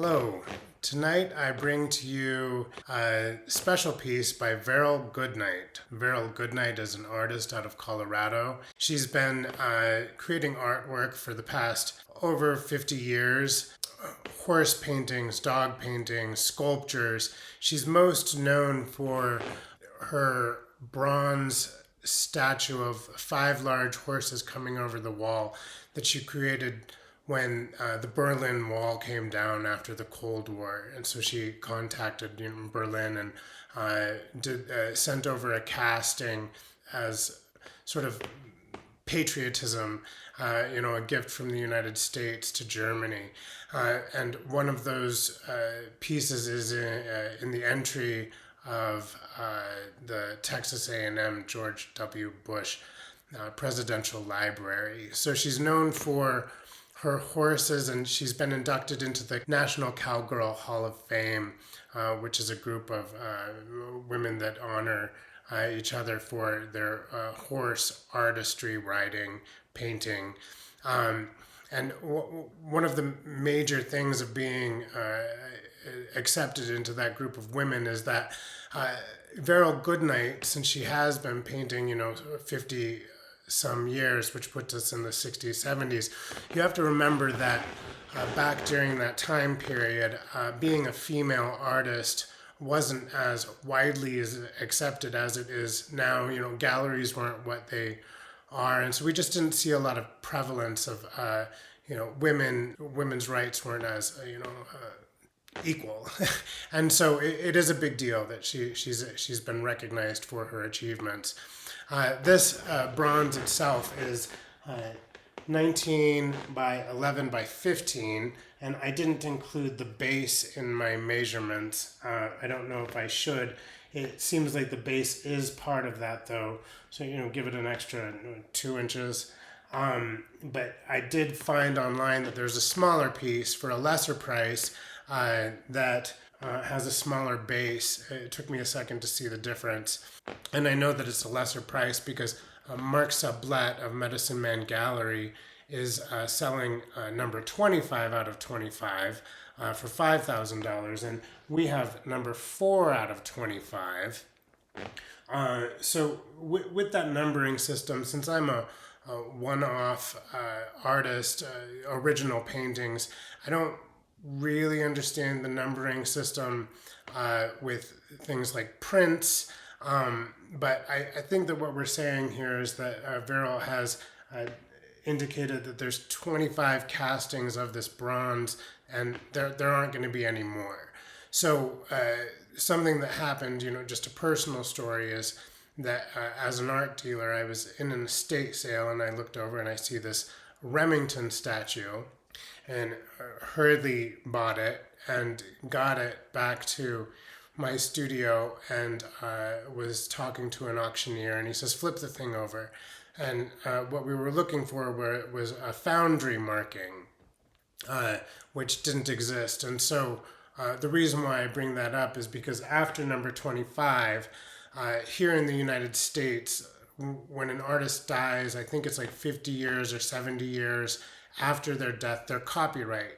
Hello. Tonight I bring to you a special piece by Veryl Goodnight. Veryl Goodnight is an artist out of Colorado. She's been creating artwork for the past over 50 years. Horse paintings, dog paintings, sculptures. She's most known for her bronze statue of 5 large horses coming over the wall that she created when the Berlin Wall came down after the Cold War. And so she contacted Berlin and sent over a casting as sort of patriotism, a gift from the United States to Germany. And one of those pieces is in the entry of the Texas A&M George W. Bush Presidential Library. So she's known for her horses, and she's been inducted into the National Cowgirl Hall of Fame, which is a group of women that honor each other for their horse artistry, riding, painting. And one of the major things of being accepted into that group of women is that Veryl Goodnight, since she has been painting, 50 some years, which puts us in the 60s, 70s, you have to remember that back during that time period, being a female artist wasn't as widely accepted as it is now. Galleries weren't what they are, and so we just didn't see a lot of prevalence of women's rights weren't as equal. And so it is a big deal that she's been recognized for her achievements. This bronze itself is 19 by 11 by 15, and I didn't include the base in my measurements. I don't know if I should. It seems like the base is part of that, though, so give it an extra 2 inches. But I did find online that there's a smaller piece for a lesser price that has a smaller base. It took me a second to see the difference. And I know that it's a lesser price because Mark Sublette of Medicine Man Gallery is selling number 25 out of 25 for $5,000. And we have number 4 out of 25. So with that numbering system, since I'm a one-off artist, original paintings, I don't really understand the numbering system with things like prints, but I think that what we're saying here is that Veryl has indicated that there's 25 castings of this bronze, and there aren't going to be any more. So something that happened, just a personal story, is that as an art dealer, I was in an estate sale and I looked over and I see this Remington statue, and hurriedly bought it and got it back to my studio, and was talking to an auctioneer, and he says, flip the thing over. And what we were looking for was a foundry marking, which didn't exist. And so the reason why I bring that up is because after number 25, here in the United States, when an artist dies, I think it's like 50 years or 70 years after their death, their copyright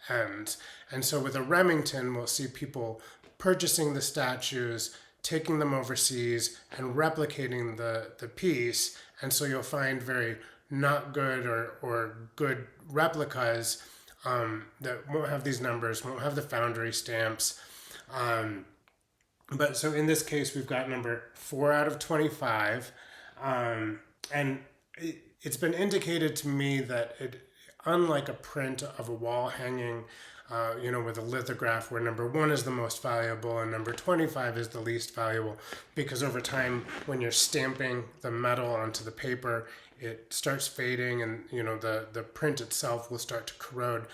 ends. And so with a Remington, we'll see people purchasing the statues, taking them overseas, and replicating the piece. And so you'll find very not good or good replicas that won't have these numbers, won't have the foundry stamps. But so in this case, we've got number 4 out of 25. And it's been indicated to me that unlike a print of a wall hanging, with a lithograph where number 1 is the most valuable and number 25 is the least valuable, because over time, when you're stamping the metal onto the paper, it starts fading, and the print itself will start to corrode.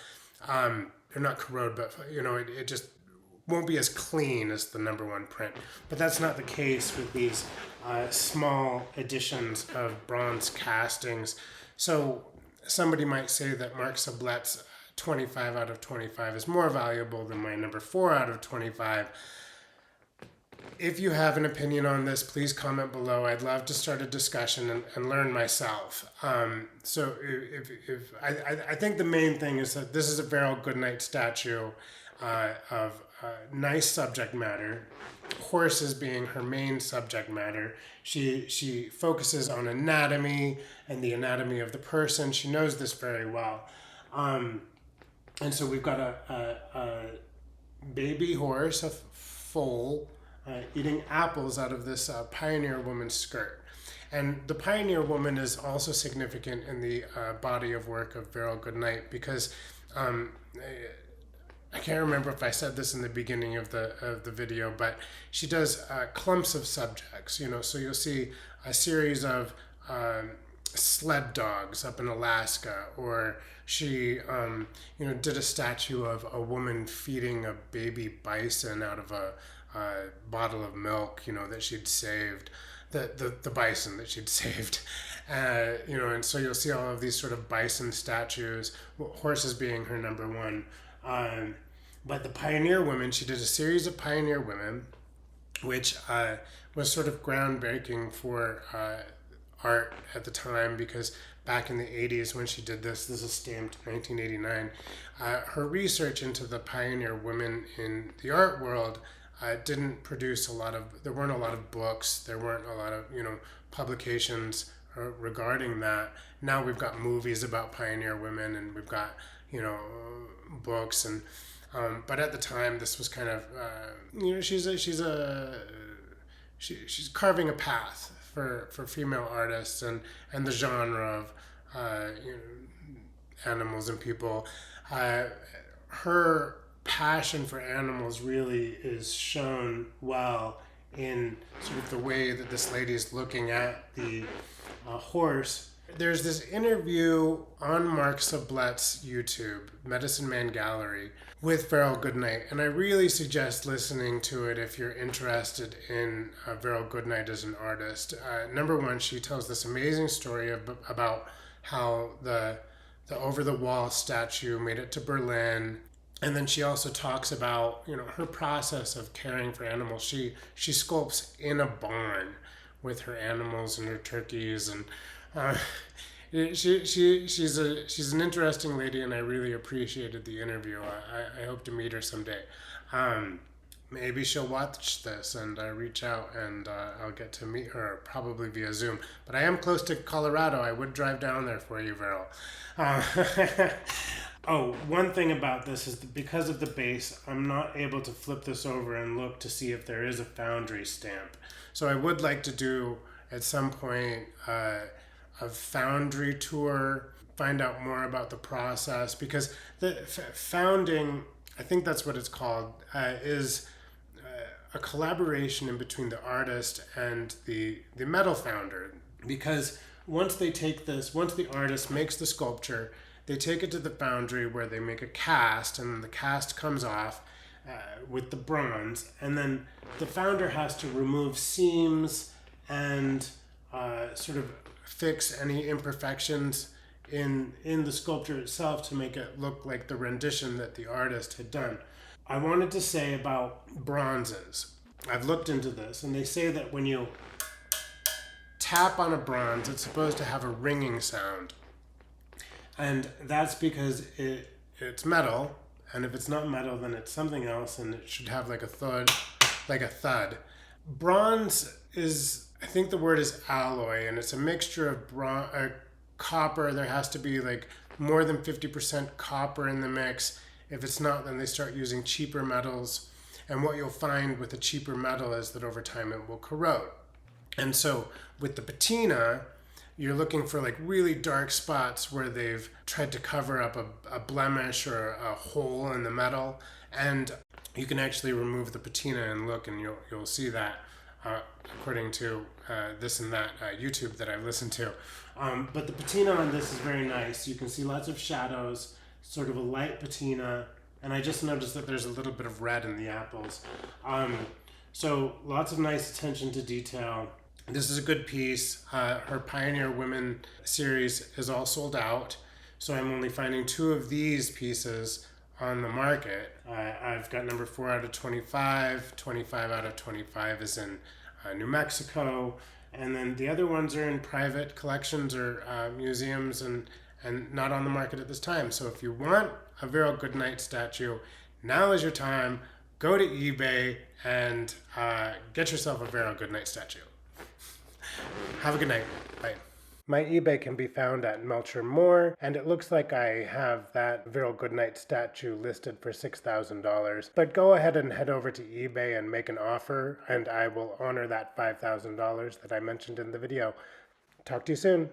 Or not corrode, but it just won't be as clean as the number 1 print. But that's not the case with these small editions of bronze castings. So somebody might say that Mark Sublette's 25 out of 25 is more valuable than my number 4 out of 25. If you have an opinion on this, please comment below. I'd love to start a discussion and learn myself. So I think the main thing is that this is a Veryl Goodnight statue of nice subject matter, horses being her main subject matter. She focuses on anatomy and the anatomy of the person. She knows this very well. And so we've got a baby horse, a foal, eating apples out of this pioneer woman's skirt. And the pioneer woman is also significant in the body of work of Veryl Goodnight because I can't remember if I said this in the beginning of the video, but she does clumps of subjects. So you'll see a series of sled dogs up in Alaska, or she did a statue of a woman feeding a baby bison out of a bottle of milk, that she'd saved, the bison that she'd saved, and so you'll see all of these sort of bison statues, horses being her number one. But the pioneer women, she did a series of pioneer women, which was sort of groundbreaking for art at the time, because back in the 80s when she did this is stamped 1989, her research into the pioneer women in the art world didn't produce there weren't a lot of books, there weren't a lot of, publications regarding that. Now we've got movies about pioneer women, and we've got, books, and but at the time this was kind of, she's carving a path for female artists and the genre of, animals and people. Her passion for animals really is shown well in sort of the way that this lady is looking at the horse. There's this interview on Mark Sublet's YouTube, Medicine Man Gallery, with Veryl Goodnight, and I really suggest listening to it if you're interested in Veryl Goodnight as an artist. Number one, she tells this amazing story about how the over-the-wall statue made it to Berlin. And then she also talks about, her process of caring for animals. She sculpts in a barn with her animals and her turkeys, and she's an interesting lady, and I really appreciated the interview. I hope to meet her someday. Maybe she'll watch this and reach out, and I'll get to meet her, probably via Zoom. But I am close to Colorado. I would drive down there for you, Veryl. Oh, one thing about this is that because of the base, I'm not able to flip this over and look to see if there is a foundry stamp. So I would like to do, at some point, a foundry tour, find out more about the process, because the founding, I think that's what it's called, is a collaboration in between the artist and the metal founder. Because once the artist makes the sculpture, they take it to the foundry where they make a cast, and then the cast comes off with the bronze, and then the founder has to remove seams and sort of fix any imperfections in the sculpture itself to make it look like the rendition that the artist had done. I wanted to say about bronzes. I've looked into this, and they say that when you tap on a bronze, it's supposed to have a ringing sound. And that's because it's metal, and if it's not metal, then it's something else, and it should have like a thud. Bronze is, I think the word is alloy, and it's a mixture of copper. There has to be like more than 50% copper in the mix. If it's not, then they start using cheaper metals. And what you'll find with a cheaper metal is that over time it will corrode. And so with the patina, you're looking for like really dark spots where they've tried to cover up a blemish or a hole in the metal, and you can actually remove the patina and look, and you'll see that according to this and that YouTube that I've listened to. But the patina on this is very nice. You can see lots of shadows, sort of a light patina, and I just noticed that there's a little bit of red in the apples. So lots of nice attention to detail. This is a good piece. Her Pioneer Women series is all sold out, so I'm only finding 2 of these pieces on the market. I've got number 4 out of 25, 25 out of 25 is in New Mexico, and then the other ones are in private collections or museums and not on the market at this time. So if you want a Veryl Goodnight statue, now is your time. Go to eBay and get yourself a Veryl Goodnight statue. Have a good night. Bye. My eBay can be found at Melchor More, and it looks like I have that Veryl Goodnight statue listed for $6,000. But go ahead and head over to eBay and make an offer, and I will honor that $5,000 that I mentioned in the video. Talk to you soon.